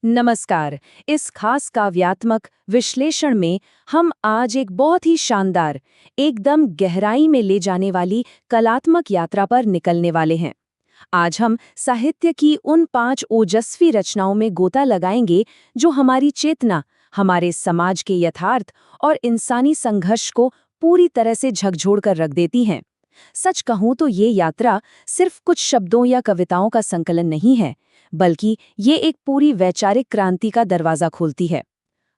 नमस्कार। इस खास काव्यात्मक विश्लेषण में हम आज एक बहुत ही शानदार, एकदम गहराई में ले जाने वाली कलात्मक यात्रा पर निकलने वाले हैं। आज हम साहित्य की उन 5 ओजस्वी रचनाओं में गोता लगाएंगे जो हमारी चेतना, हमारे समाज के यथार्थ और इंसानी संघर्ष को पूरी तरह से झकझोर कर रख देती हैं। सच कहूं तो ये यात्रा सिर्फ कुछ शब्दों या कविताओं का संकलन नहीं है, बल्कि ये एक पूरी वैचारिक क्रांति का दरवाजा खोलती है।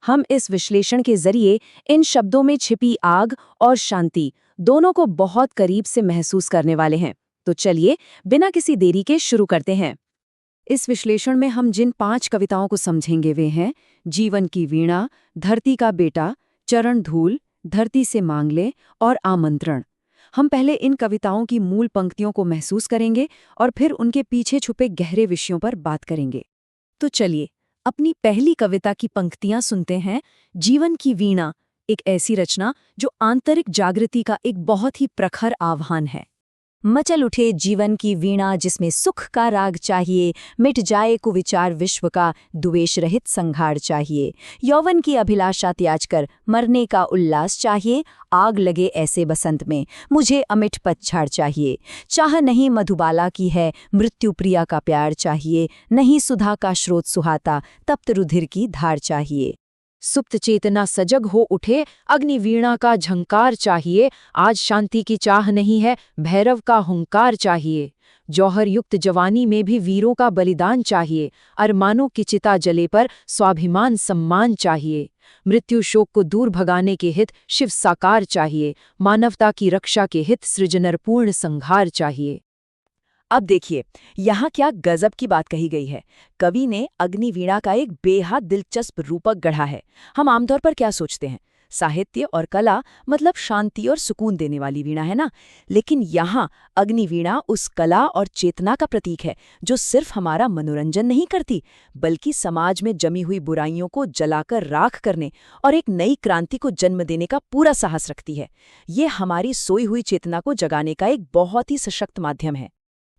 हम इस विश्लेषण के जरिए इन शब्दों में छिपी आग और शांति दोनों को बहुत करीब से महसूस करने वाले हैं। तो चलिए बिना किसी देरी के शुरू करते हैं। इस विश्लेषण में हम जिन 5 कविताओं को समझेंगे वे हैं जीवन की वीणा, धरती का बेटा, चरण धूल, धरती से मांग ले और आमंत्रण। हम पहले इन कविताओं की मूल पंक्तियों को महसूस करेंगे और फिर उनके पीछे छुपे गहरे विषयों पर बात करेंगे। तो चलिए अपनी पहली कविता की पंक्तियां सुनते हैं। जीवन की वीणा, एक ऐसी रचना जो आंतरिक जागृति का एक बहुत ही प्रखर आह्वान है। मचल उठे जीवन की वीणा जिसमें सुख का राग चाहिए, मिट जाए कुविचार विश्व का, द्वेष रहित संघार चाहिए। यौवन की अभिलाषा त्याज कर मरने का उल्लास चाहिए, आग लगे ऐसे बसंत में मुझे अमिट पतझड़ चाहिए। चाह नहीं मधुबाला की है, मृत्यु प्रिया का प्यार चाहिए, नहीं सुधा का स्रोत सुहाता, तप्त रुधिर की धार चाहिए। सुप्त चेतना सजग हो उठे, अग्निवीणा का झंकार चाहिए, आज शांति की चाह नहीं है, भैरव का हुंकार चाहिए। जौहर युक्त जवानी में भी वीरों का बलिदान चाहिए, अरमानों की चिता जले पर स्वाभिमान सम्मान चाहिए। मृत्यु शोक को दूर भगाने के हित शिव साकार चाहिए, मानवता की रक्षा के हित सृजनरपूर्ण संहार चाहिए। अब देखिए यहाँ क्या गजब की बात कही गई है। कवि ने अग्निवीणा का एक बेहद दिलचस्प रूपक गढ़ा है। हम आमतौर पर क्या सोचते हैं, साहित्य और कला मतलब शांति और सुकून देने वाली वीणा है ना। लेकिन यहाँ अग्निवीणा उस कला और चेतना का प्रतीक है जो सिर्फ हमारा मनोरंजन नहीं करती, बल्कि समाज में जमी हुई बुराइयों को जलाकर राख करने और एक नई क्रांति को जन्म देने का पूरा साहस रखती है। ये हमारी सोई हुई चेतना को जगाने का एक बहुत ही सशक्त माध्यम है।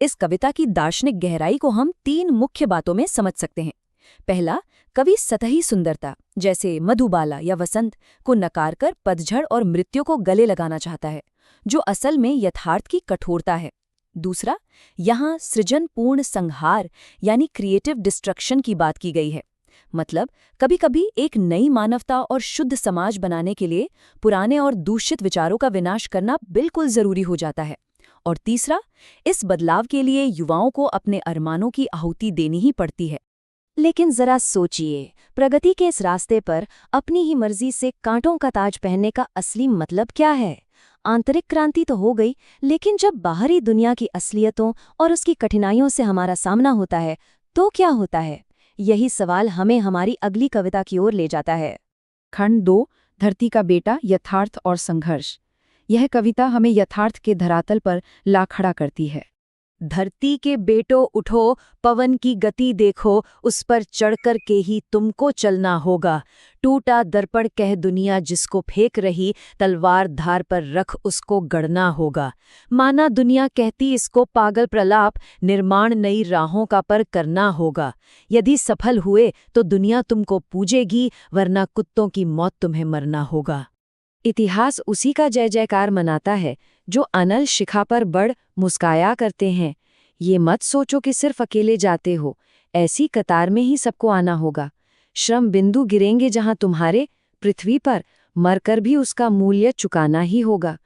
इस कविता की दार्शनिक गहराई को हम 3 मुख्य बातों में समझ सकते हैं। पहला, कवि सतही सुंदरता जैसे मधुबाला या वसंत को नकार कर पतझड़ और मृत्यु को गले लगाना चाहता है, जो असल में यथार्थ की कठोरता है। दूसरा, यहाँ सृजनपूर्ण संहार यानी क्रिएटिव डिस्ट्रक्शन की बात की गई है। मतलब कभी-कभी एक नई मानवता और शुद्ध समाज बनाने के लिए पुराने और दूषित विचारों का विनाश करना बिल्कुल जरूरी हो जाता है। और तीसरा, इस बदलाव के लिए युवाओं को अपने अरमानों की आहुति देनी ही पड़ती है। लेकिन जरा सोचिए, प्रगति के इस रास्ते पर अपनी ही मर्जी से कांटों का ताज पहनने का असली मतलब क्या है? आंतरिक क्रांति तो हो गई, लेकिन जब बाहरी दुनिया की असलियतों और उसकी कठिनाइयों से हमारा सामना होता है तो क्या होता है? यही सवाल हमें हमारी अगली कविता की ओर ले जाता है। खंड 2, धरती का बेटा, यथार्थ और संघर्ष। यह कविता हमें यथार्थ के धरातल पर ला खड़ा करती है। धरती के बेटो उठो, पवन की गति देखो, उस पर चढ़कर के ही तुमको चलना होगा। टूटा दर्पण कह दुनिया जिसको फेंक रही, तलवार धार पर रख उसको गढ़ना होगा। माना दुनिया कहती इसको पागल प्रलाप, निर्माण नई राहों का पर करना होगा। यदि सफल हुए तो दुनिया तुमको पूजेगी, वरना कुत्तों की मौत तुम्हें मरना होगा। इतिहास उसी का जय जयकार मनाता है जो अनल शिखा पर बढ़ मुस्काया करते हैं। ये मत सोचो कि सिर्फ अकेले जाते हो, ऐसी कतार में ही सबको आना होगा। श्रम बिंदु गिरेंगे जहां तुम्हारे, पृथ्वी पर मरकर भी उसका मूल्य चुकाना ही होगा।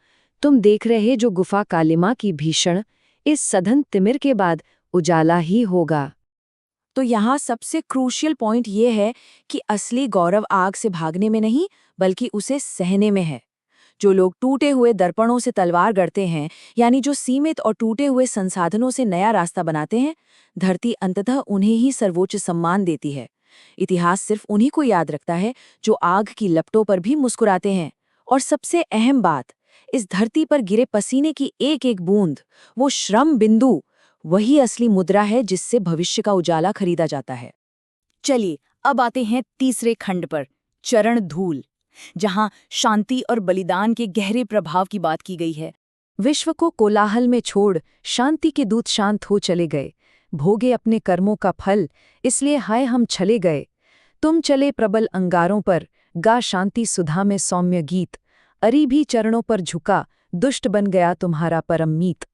तुम देख रहे जो गुफा कालिमा की भीषण, इस सघन तिमिर के बाद उजाला ही होगा। तो यहाँ सबसे क्रूशियल पॉइंट ये है कि असली गौरव आग से भागने में नहीं, बल्कि उसे सहने में है। जो लोग टूटे हुए दर्पणों से तलवार गढ़ते हैं, यानी जो सीमित और टूटे हुए संसाधनों से नया रास्ता बनाते हैं, धरती अंततः उन्हें ही सर्वोच्च सम्मान देती है। इतिहास सिर्फ उन्हीं को याद रखता है जो आग की लपटों पर भी मुस्कुराते हैं। और सबसे अहम बात, इस धरती पर गिरे पसीने की एक एक बूंद, वो श्रम बिंदु, वही असली मुद्रा है जिससे भविष्य का उजाला खरीदा जाता है। चलिए अब आते हैं तीसरे खंड पर, चरण धूल, जहां शांति और बलिदान के गहरे प्रभाव की बात की गई है। विश्व को कोलाहल में छोड़ शांति के दूत शांत हो चले गए। भोगे अपने कर्मों का फल, इसलिए हाय हम छले गए। तुम चले प्रबल अंगारों पर, गा शांति सुधा में सौम्य गीत। अरी भी चरणों पर झुका, दुष्ट बन गया तुम्हारा परम मीत।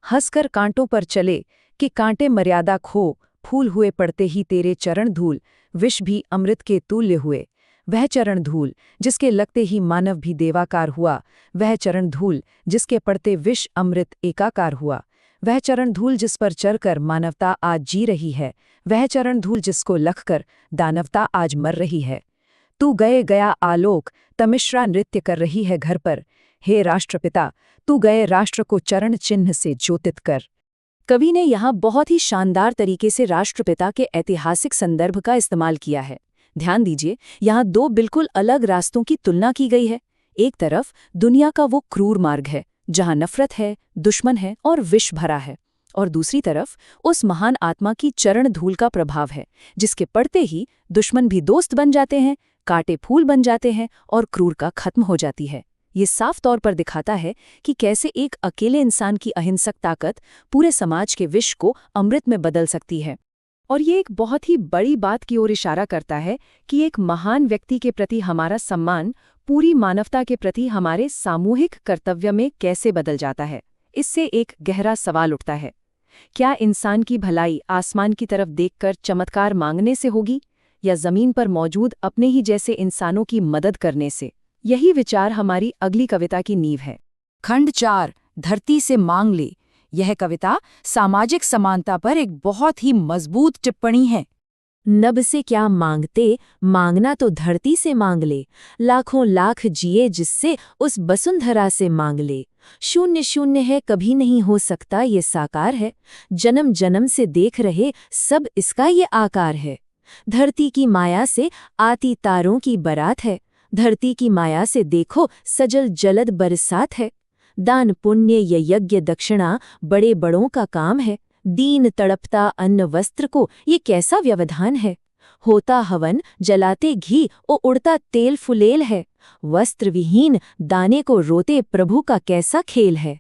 हंसकर कांटों पर चले, कि कांटे मर्यादा खो, फूल हुए पड़ते ही तेरे चरण धूल, विष भी अमृत के तुल्य हुए। वह चरण धूल जिसके लगते ही मानव भी देवाकार हुआ, वह चरण धूल जिसके पड़ते विष अमृत एकाकार हुआ। वह चरण धूल जिस पर चढ़कर मानवता आज जी रही है, वह चरण धूल जिसको लखकर दानवता आज मर रही है। तू गए गया आलोक, तमिश्रा नृत्य कर रही है घर पर। हे राष्ट्रपिता, तू गए राष्ट्र को चरण चिन्ह से ज्योतित कर। कवि ने यहाँ बहुत ही शानदार तरीके से राष्ट्रपिता के ऐतिहासिक संदर्भ का इस्तेमाल किया है। ध्यान दीजिए, यहाँ दो बिल्कुल अलग रास्तों की तुलना की गई है। एक तरफ दुनिया का वो क्रूर मार्ग है जहाँ नफरत है, दुश्मन है और विष भरा है, और दूसरी तरफ उस महान आत्मा की चरण धूल का प्रभाव है जिसके पड़ते ही दुश्मन भी दोस्त बन जाते हैं, कांटे फूल बन जाते हैं और क्रूरता खत्म हो जाती है। ये साफ तौर पर दिखाता है कि कैसे एक अकेले इंसान की अहिंसक ताकत पूरे समाज के विष को अमृत में बदल सकती है। और ये एक बहुत ही बड़ी बात की ओर इशारा करता है कि एक महान व्यक्ति के प्रति हमारा सम्मान पूरी मानवता के प्रति हमारे सामूहिक कर्तव्य में कैसे बदल जाता है। इससे एक गहरा सवाल उठता है, क्या इंसान की भलाई आसमान की तरफ देखकर चमत्कार मांगने से होगी, या जमीन पर मौजूद अपने ही जैसे इंसानों की मदद करने से? यही विचार हमारी अगली कविता की नींव है। खंड 4, धरती से मांग ले। यह कविता सामाजिक समानता पर एक बहुत ही मजबूत टिप्पणी है। नभ से क्या मांगते, मांगना तो धरती से मांग ले। लाखों लाख जिए जिससे उस वसुंधरा से मांग ले। शून्य शून्य है कभी नहीं हो सकता ये साकार है। जन्म जन्म से देख रहे सब इसका ये आकार है। धरती की माया से आती तारों की बारात है। धरती की माया से देखो सजल जलद बरसात है। दान पुण्य ये यज्ञ दक्षिणा बड़े बड़ों का काम है। दीन तड़पता अन्न वस्त्र को ये कैसा व्यवधान है। होता हवन जलाते घी ओ उड़ता तेल फुलेल है। वस्त्र विहीन दाने को रोते प्रभु का कैसा खेल है।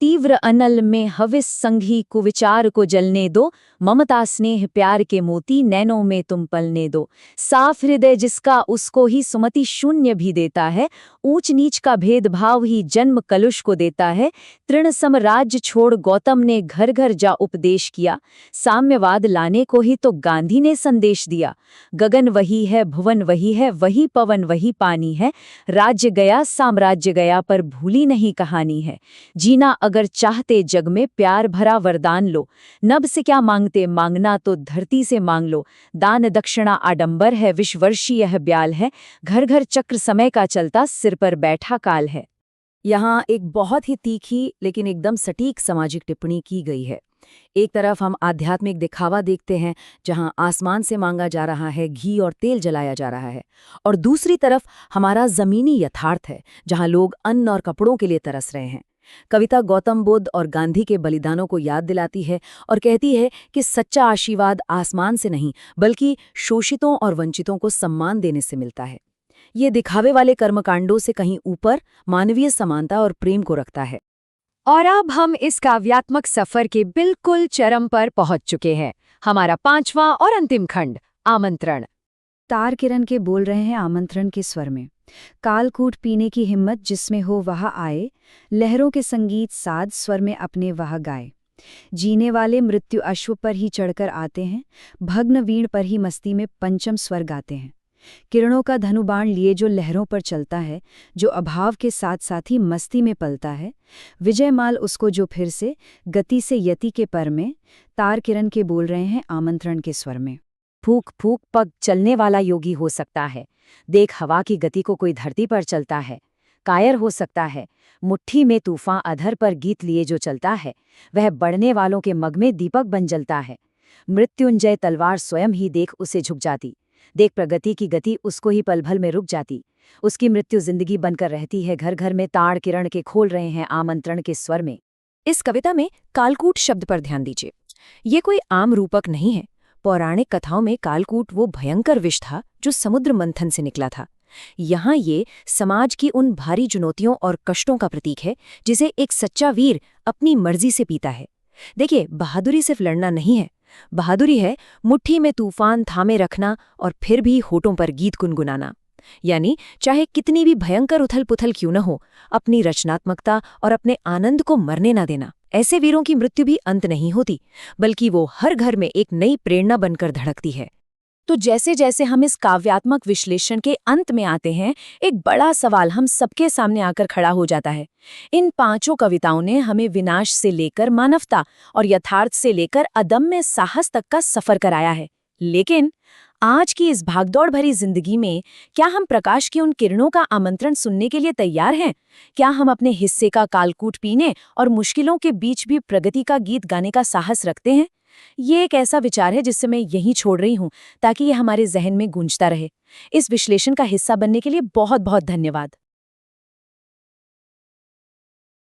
तीव्र अनल में हविस संघी कुविचार को जलने दो। ममता स्नेह प्यार के मोती नैनों में तुम पलने दो। साफ हृदय जिसका उसको ही सुमति शून्य भी देता है। ऊंच नीच का भेदभाव ही जन्म कलुष को देता है। तृण सम राज्य छोड़ गौतम ने घर घर जा उपदेश किया। साम्यवाद लाने को ही तो गांधी ने संदेश दिया। गगन वही है, भुवन वही है, वही पवन वही पानी है। राज्य गया साम्राज्य गया पर भूली नहीं कहानी है। जीना अगर चाहते जग में प्यार भरा वरदान लो। नभ से क्या मांगते, मांगना तो धरती से मांग लो। दान दक्षिणा आडंबर है, विश्ववर्षीय यह ब्याल है। घर घर चक्र समय का चलता, सिर पर बैठा काल है। यहाँ एक बहुत ही तीखी लेकिन एकदम सटीक सामाजिक टिप्पणी की गई है। एक तरफ हम आध्यात्मिक दिखावा देखते हैं जहाँ आसमान से मांगा जा रहा है, घी और तेल जलाया जा रहा है, और दूसरी तरफ हमारा जमीनी यथार्थ है जहाँ लोग अन्न और कपड़ों के लिए तरस रहे हैं। कविता गौतम बुद्ध और गांधी के बलिदानों को याद दिलाती है और कहती है कि सच्चा आशीर्वाद आसमान से नहीं बल्कि शोषितों और वंचितों को सम्मान देने से मिलता है। ये दिखावे वाले कर्मकांडों से कहीं ऊपर मानवीय समानता और प्रेम को रखता है। और अब हम इस काव्यात्मक सफर के बिल्कुल चरम पर पहुंच चुके हैं। हमारा 5वां और अंतिम खंड, आमंत्रण। तार किरण के बोल रहे हैं आमंत्रण के स्वर में। कालकूट पीने की हिम्मत जिसमें हो वह आए। लहरों के संगीत साध स्वर में अपने वह गाए। जीने वाले मृत्यु अश्व पर ही चढ़कर आते हैं। भग्न वीण पर ही मस्ती में पंचम स्वर गाते हैं। किरणों का धनुबाण लिए जो लहरों पर चलता है, जो अभाव के साथ साथ ही मस्ती में पलता है। विजयमाल उसको जो फिर से गति से यति के पर में। तार किरण के बोल रहे हैं आमंत्रण के स्वर में। फूक फूक पग चलने वाला योगी हो सकता है। देख हवा की गति को कोई धरती पर चलता है। कायर हो सकता है। मुट्ठी में तूफान अधर पर गीत लिए जो चलता है, वह बढ़ने वालों के मग में दीपक बन जलता है। मृत्युंजय तलवार स्वयं ही देख उसे झुक जाती। देख प्रगति की गति उसको ही पल भर में रुक जाती। उसकी मृत्यु जिंदगी बनकर रहती है। घर घर में ताड़ किरण के खोल रहे हैं आमंत्रण के स्वर में। इस कविता में कालकूट शब्द पर ध्यान दीजिए। ये कोई आम रूपक नहीं है। पौराणिक कथाओं में कालकूट वो भयंकर विष था जो समुद्र मंथन से निकला था। यहाँ ये समाज की उन भारी चुनौतियों और कष्टों का प्रतीक है जिसे एक सच्चा वीर अपनी मर्जी से पीता है। देखिए, बहादुरी सिर्फ लड़ना नहीं है, बहादुरी है मुट्ठी में तूफान थामे रखना और फिर भी होठों पर गीत गुनगुनाना। यानी चाहे कितनी भी भयंकर उथल-पुथल क्यों न हो, अपनी रचनात्मकता और अपने आनंद को मरने ना देना। ऐसे वीरों की मृत्यु भी अंत नहीं होती, बल्कि वो हर घर में एक नई प्रेरणा बनकर धड़कती है। तो जैसे जैसे हम इस काव्यात्मक विश्लेषण के अंत में आते हैं, एक बड़ा सवाल हम सबके सामने आकर खड़ा हो जाता है। इन पांचों कविताओं ने हमें विनाश से लेकर मानवता और यथार्थ से लेकर अदम्य साहस तक का सफर कराया है। लेकिन आज की इस भागदौड़ भरी जिंदगी में क्या हम प्रकाश की उन किरणों का आमंत्रण सुनने के लिए तैयार हैं? क्या हम अपने हिस्से का कालकूट पीने और मुश्किलों के बीच भी प्रगति का गीत गाने का साहस रखते हैं? ये एक ऐसा विचार है जिससे मैं यहीं छोड़ रही हूँ, ताकि ये हमारे जहन में गूंजता रहे। इस विश्लेषण का हिस्सा बनने के लिए बहुत बहुत धन्यवाद।